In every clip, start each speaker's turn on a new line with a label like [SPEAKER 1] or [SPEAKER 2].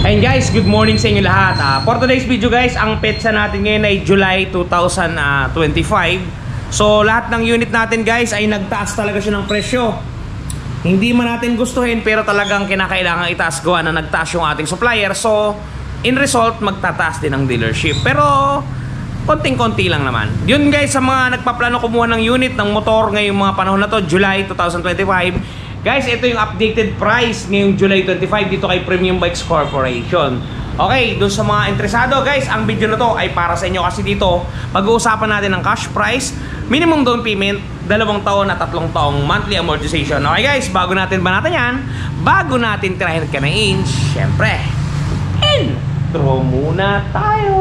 [SPEAKER 1] And guys, good morning sa inyo lahat. For today's video guys, ang petsa natin ngayon ay July 2025. So lahat ng unit natin guys ay nagtaas talaga siya ng presyo. Hindi man natin gustuhin pero talagang kinakailangan itaas gawa na nagtaas yung ating supplier. So in result, magtataas din ang dealership. Pero konting-konti lang naman. Yun guys, sa mga nagpaplano kumuha ng unit ng motor ngayong mga panahon na to, July 2025. Guys, ito yung updated price ngayong July 25 dito kay Premium Bikes Corporation. Okay, dun sa mga interesado guys, ang video na to ay para sa inyo kasi dito pag-uusapan natin ng cash price, minimum down payment, 2 taon at 3 taong monthly amortization. Okay guys, bago natin banatan yan, bago natin tirahin ka ng inch, syempre, intro muna tayo!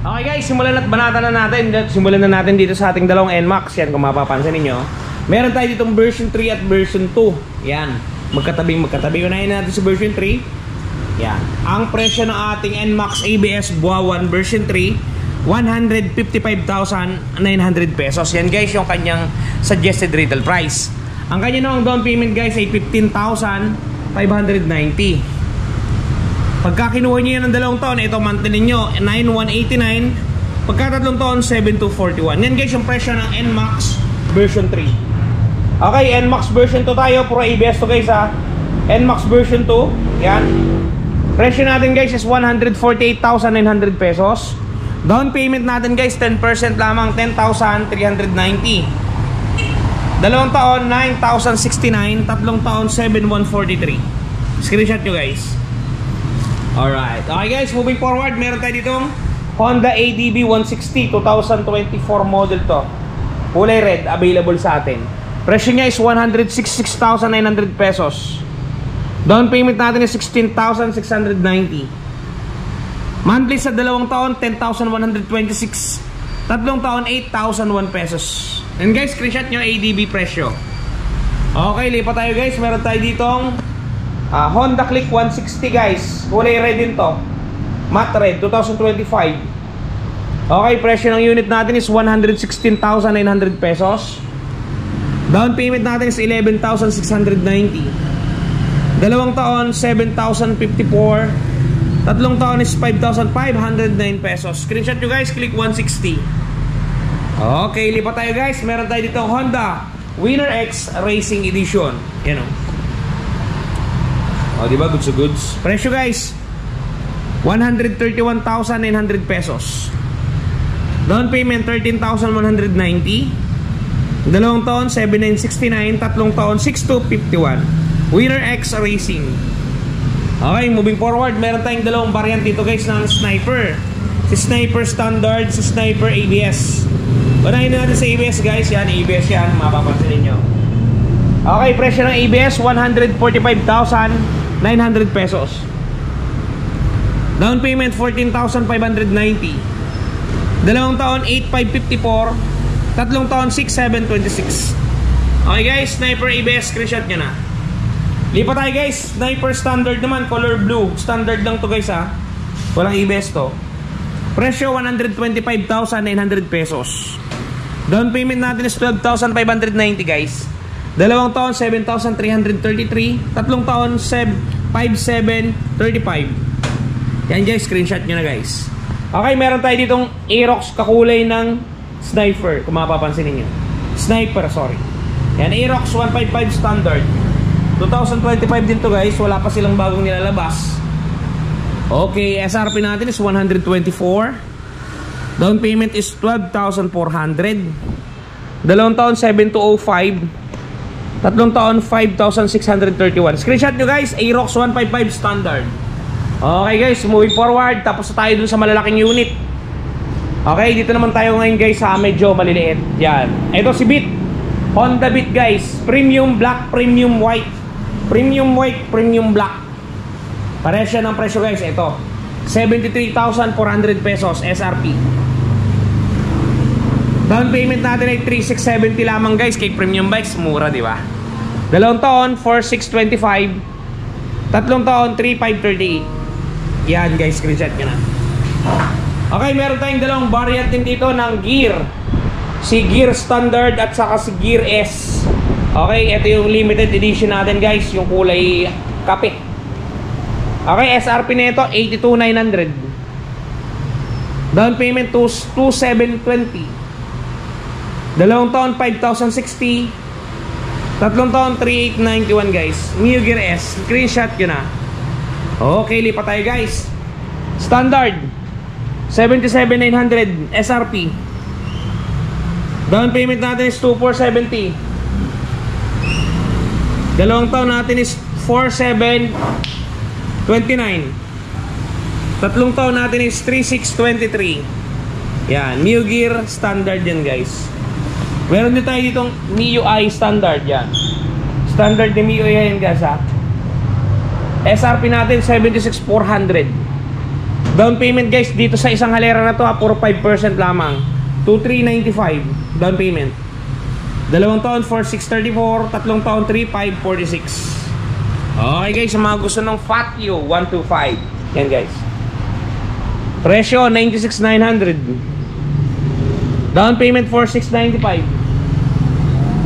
[SPEAKER 1] Okay guys, simulan at banatan na natin. Simulan na natin dito sa ating dalawang NMAX. Yan, kung mapapansin ninyo, meron tayo ditong version 3 at version 2. Yan, magkatabi. Unahin natin sa version 3. Yan, ang presyo ng ating NMAX ABS Buawan version 3, 155,900 pesos. Yan guys, yung kanyang suggested retail price. Ang kanya namang down payment guys ay 15,590. Pagka kinuha nyo yan ng 2 taon, ito monthly ninyo 9,189. Pagka 3 taon, 7,241. Yan guys yung presyo ng NMAX version 3. Okay, NMAX version 2 tayo. Puro ABS to guys ha. NMAX version 2. Yan. Presyo natin guys is 148,900 pesos. Down payment natin guys 10% lamang, 10,390. 2 taon, 9,069. 3 taon, 7,143. Screenshot nyo guys. Alright, okay guys, moving forward, meron tayo ditong Honda ADB 160 2024 model to. Kulay red, available sa atin. Presyo niya is 166,900 pesos. Down payment natin is 16,690. Monthly sa 2 taon, 10,126. 3 taon, 8,001 pesos. And guys, screenshot nyo ADB presyo. Okay, lipat tayo guys, meron tayo ditong Honda Click 160 guys. Kulay red din to. Matte red 2025. Okay, presyo ng unit natin is 116,900 pesos. Down payment natin is 11,690. 2 taon 7,054. 3 taon is 5,509 pesos. Screenshot nyo guys, Click 160. Okay, lipat tayo guys. Meron tayo dito Honda Winner X Racing Edition. Yan o. O, diba? Goods to goods. Presyo guys 131,900 pesos. Down payment 13,190. 2 taon 7,969. 3 taon 6,251. Winner X Racing. Okay, moving forward, meron tayong dalawang variant dito guys ng Sniper. Si Sniper Standard, si Sniper ABS. Unahin natin sa ABS guys. Yan, ABS yan, mapapansin ninyo. Okay, presyo ng ABS 145,900 pesos. Down payment 14,590. 2 taon 8,554. 3 taon 6,726. Okay guys, Sniper ABS, screenshot nyo na. Lipat tayo guys, Sniper Standard naman, color blue. Standard lang to guys ha. Walang ABS to. Presyo 125,900 pesos. Down payment natin is 12,590 guys. 2 taon 7,333. 3 taon 5,735. Yan guys, screenshot nyo na guys. Okay, meron tayo ditong Aerox kakulay ng Sniper, kung mapapansin niyo. Sniper, sorry. Yan, Aerox 155 Standard 2025 din to guys. Wala pa silang bagong nilalabas. Okay, SRP natin is 124. Down payment is 12,400. 2 taon 7,205. 3 taon 5,631. Screenshot nyo guys, Aerox 155 Standard. Okay guys, moving forward, tapos tayo dun sa malalaking unit. Okay, dito naman tayo ngayon guys sa medyo maliliit. Yan, ito si Beat, Honda Beat guys. Premium black, premium white. Premium white, premium black. Pares siya ng presyo guys. Ito 73,400 pesos SRP. Down payment natin ay 3,670 lamang guys. Kay Premium Bikes, mura diba? 2 taon 4,625. 3 taon 3,538. Yan guys, screenshot nyo na. Okay, meron tayong dalawang variant din dito ng gear. si Gear Standard at saka si Gear S. Okay, ito yung limited edition natin guys, yung kulay kape. Okay, SRP nito 82,900. Down payment to 2,720. 2 taon 5,060. 3 taon 3,891 guys. Mio Gear S, screenshot yun na. Okay, lipat tayo guys. Standard 77,900 SRP. Down payment natin is 2,470. 2 taon natin is 4,729. 3 taon natin is 3,623. Yan, Mio Gear Standard yan guys. Meron din tayo ditong MIUI Standard yan. Standard ni MIUI yan guys ha. SRP natin 76,400. Down payment guys dito sa isang halera na to ha, puro 5% lamang. 2,395 down payment. 2 taon 4,634. 3 taon 3,546. Okay guys, sa mga gusto ng Fatio 125. Yan guys. Presyo 96,900. Down payment 4,695.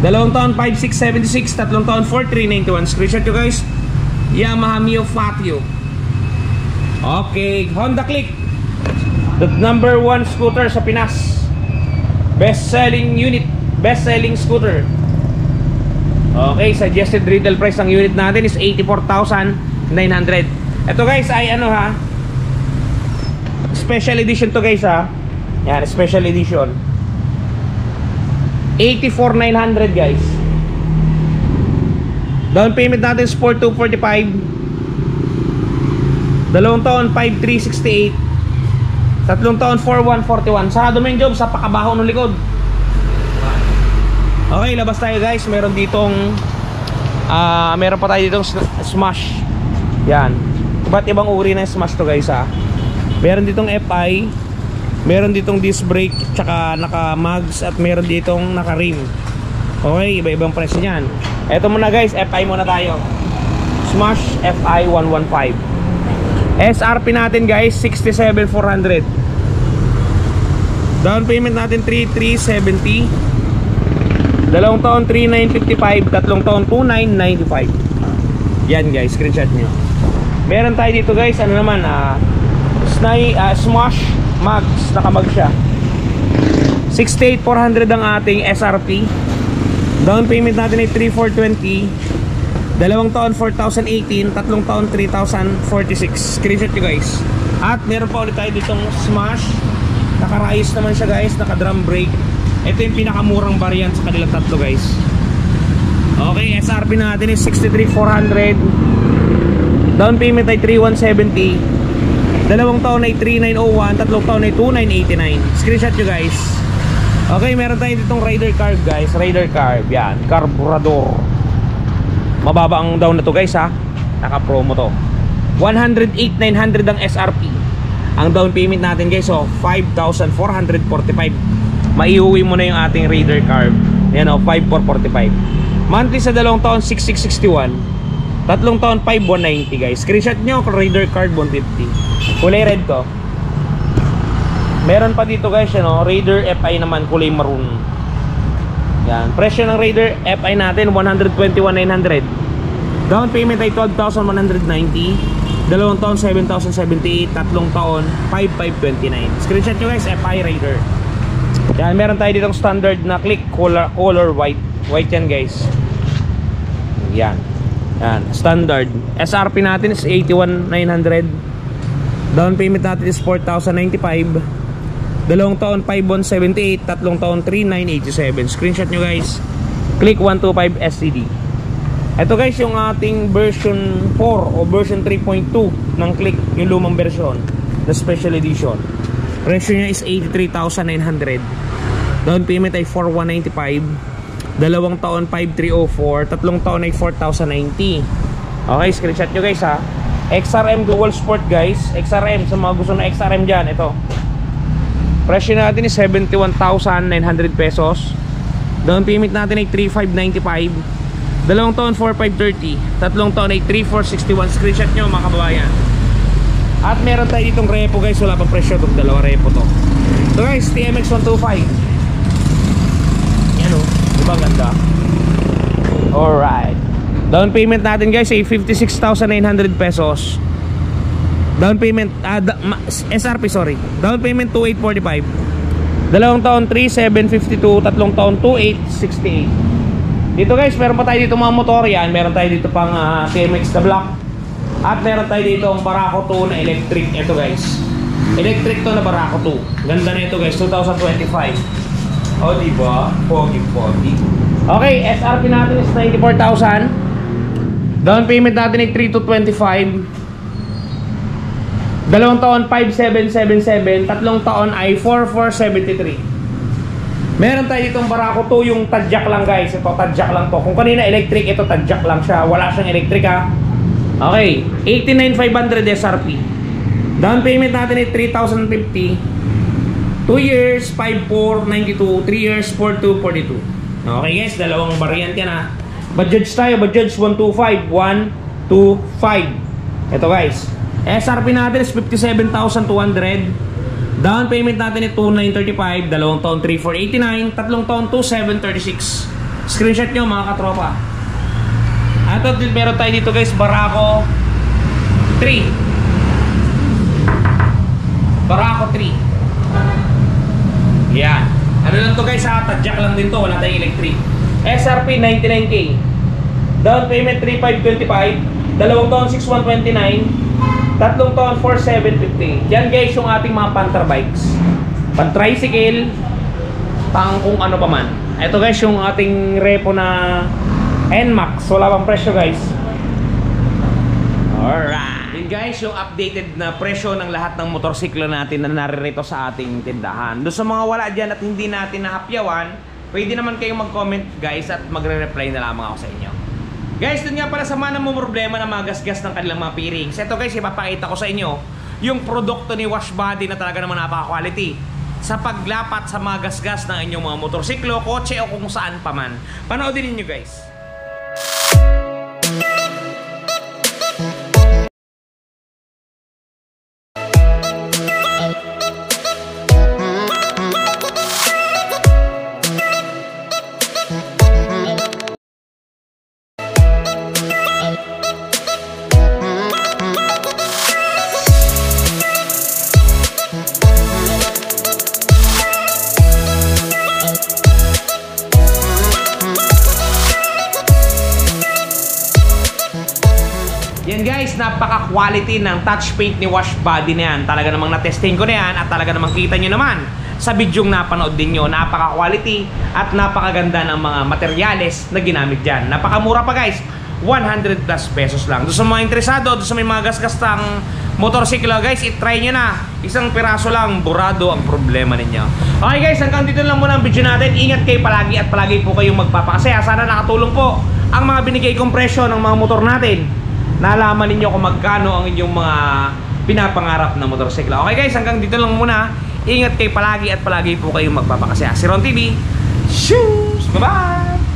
[SPEAKER 1] 2 taon 5,676. 3 taon 4,391. Screenshot nyo guys. Yamaha Mio Fatio. Okay, Honda Click, the #1 scooter sa Pinas. Best selling unit, best selling scooter. Okay, suggested retail price ng unit natin is 84,900. Ito guys ay ano ha, special edition to guys ha. Yan, special edition. 84,900 guys. Down payment natin is 4,245. 2 taon 5,368. 3 taon 4,141. Sarado mo yung job sa pakabaho ng likod. Okay, labas tayo guys. Meron ditong meron pa tayo ditong Smash. Yan, iba't ibang uri ng Smash to guys ha. Meron ditong FI, meron ditong disc brake, tsaka naka mags, at meron ditong naka rim. Okay, iba-ibang presyo niyan. Eto muna guys, FI muna tayo. Smash FI 115. SRP natin guys 67,400. Down payment natin 3,370. 2 taon 3,955. 3 taon 2,995. Yan guys, screenshot nyo. Meron tayo dito guys, ano naman, Smash Mags, nakamag siya. 68,400 ang ating SRP. Down payment natin ay 3,420. 2 taon 4,018. 3 taon 3,046. Screenshot nyo guys. At meron pa ulit tayo ditong Smash. Naka-rise naman siya guys, naka-drum brake. Ito yung pinakamurang variant sa kanilang tatlo guys. Okay, SRP natin is 63,400. Down payment ay 3,170. 2 taon ay 3,901. 3 taon ay 2,989. Screenshot nyo guys. Okay, meron tayo ditong Raider Carb guys. Raider Carb, yan, carburador. Mababa ang down na to guys ha. Naka-promo to. 108,900 ang SRP. Ang down payment natin guys, so 5,445. Maiuwi mo na yung ating Raider Carb. Yan o, 5,445. Monthly sa 2 taon 6,661. 3 taon 5,190 guys. Screenshot nyo kung Raider Carb 150. Kulay red to. Meron pa dito guys, ano, Raider FI naman, kulay maroon. Yan, presyo ng Raider FI natin 121,900. Down payment ay 12,190. 2 taon 7,078. 3 taon 5,529. Screenshot nyo guys, FI Raider. Yan, meron tayo ditong standard na click, color white. White yan guys. Yan. Yan, standard. SRP natin is 81,900. Down payment natin is 4,095. 2 taon 5,178. 3 taon 3,987. Screenshot nyo guys. Click 125 SCD. Ito guys yung ating version 4 o version 3.2 ng Click, yung lumang version na special edition. Presyo niya is 83,900. Down payment ay 4,195. 2 taon 5,304. 3 taon ay 4,090. Okay, screenshot nyo guys ha. XRM Dual Sport guys. XRM, sa mga gusto na XRM dyan, ito. Presyo natin is 71,900 pesos. Down payment natin ay 3,595. 2 taon 4,530. 3 taon ay 3,461. Screenshot nyo mga kababayan. At meron tayo ditong repo guys. Wala pang presyo itong dalawa repo to. Ito guys, TMX 125. Diba ganda? Alright. Down payment natin guys ay 56,900 pesos. Down payment, SRP sorry. Down payment 2,845. 2 taon 3,752. 3 taon 2,868. Dito guys, meron pa tayo dito mga motor yan. Meron tayo dito pang TMX na block. At meron tayo dito ang Barako 2 na electric. Ito guys, electric to na Barako 2. Ganda na ito guys, 2025. O diba? Pogi. Okay, SRP natin is 94,000. Down payment natin ay 3,225. 2 taon 5,777. 3 taon ay 4,473. Meron tayo ditong Barako 2, yung tadjak lang guys. Ito tadjak lang to. Kung kanina electric, ito tadjak lang siya. Wala siyang electric ha. Okay, 89,500 SRP. Down payment natin ay 3,050. 2 years 5,492. 3 years 4,242. Okay guys, dalawang variant yan ha. Bajaj tayo, Bajaj 125. 125. Ito guys, SRP natin is 57,200. Down payment natin ay 2,935. 2 taon 3,489. 3 taon 2,736. Screenshot nyo mga katropa. At meron tayo dito guys, Barako 3. Barako 3. Yan. Ano lang to guys ha, tadjak lang din to, wala tayong electric. SRP 99K. Down payment 3,525. 2 taon 6,129. 3 taon 4,750. Yan guys yung ating mga Panther bikes. Pan tricycle, pang kung ano pa man. Ito guys yung ating repo na NMAX. Wala pang presyo guys. Alright. Yun guys yung updated na presyo ng lahat ng motorsiklo natin na naririto sa ating tindahan. Doon sa mga wala dyan at hindi natin nahapyawan, pwede naman kayong mag-comment guys at magre-reply na lamang ako sa inyo. Guys, dun nga pala sa mga namang problema na mga gasgas ng kanilang mga bearings. Ito guys, ipapakita ko sa inyo yung produkto ni Washbody na talaga naman napaka-quality sa paglapat sa mga gasgas ng inyong mga motorsiklo, kotse o kung saan pa man. Panoodin ninyo guys. Yan guys, napaka-quality ng touch paint ni Washbody na yan. Talaga namang na-testing ko na yan at talaga namang kita nyo naman sa bidyong napanood din nyo. Napaka-quality at napakaganda ng mga materyales na ginamit dyan. Napakamura pa guys, 100 plus pesos lang. Doon sa mga interesado, doon sa may mga gasgastang motorsiklo guys, itry nyo na. Isang piraso lang, burado ang problema ninyo. Okay guys, hanggang dito lang muna ang video natin. Ingat kayo palagi at palagi po kayong magpapakasaya. Sana nakatulong po ang mga binigay kong presyo ng mga motor natin. Nalaman ninyo kung magkano ang inyong mga pinapangarap na motorsiklo. Okay guys, hanggang dito lang muna. Ingat kayo palagi at palagi po kayong magpapakasaya. Si Ron TV, shoes! Bye-bye!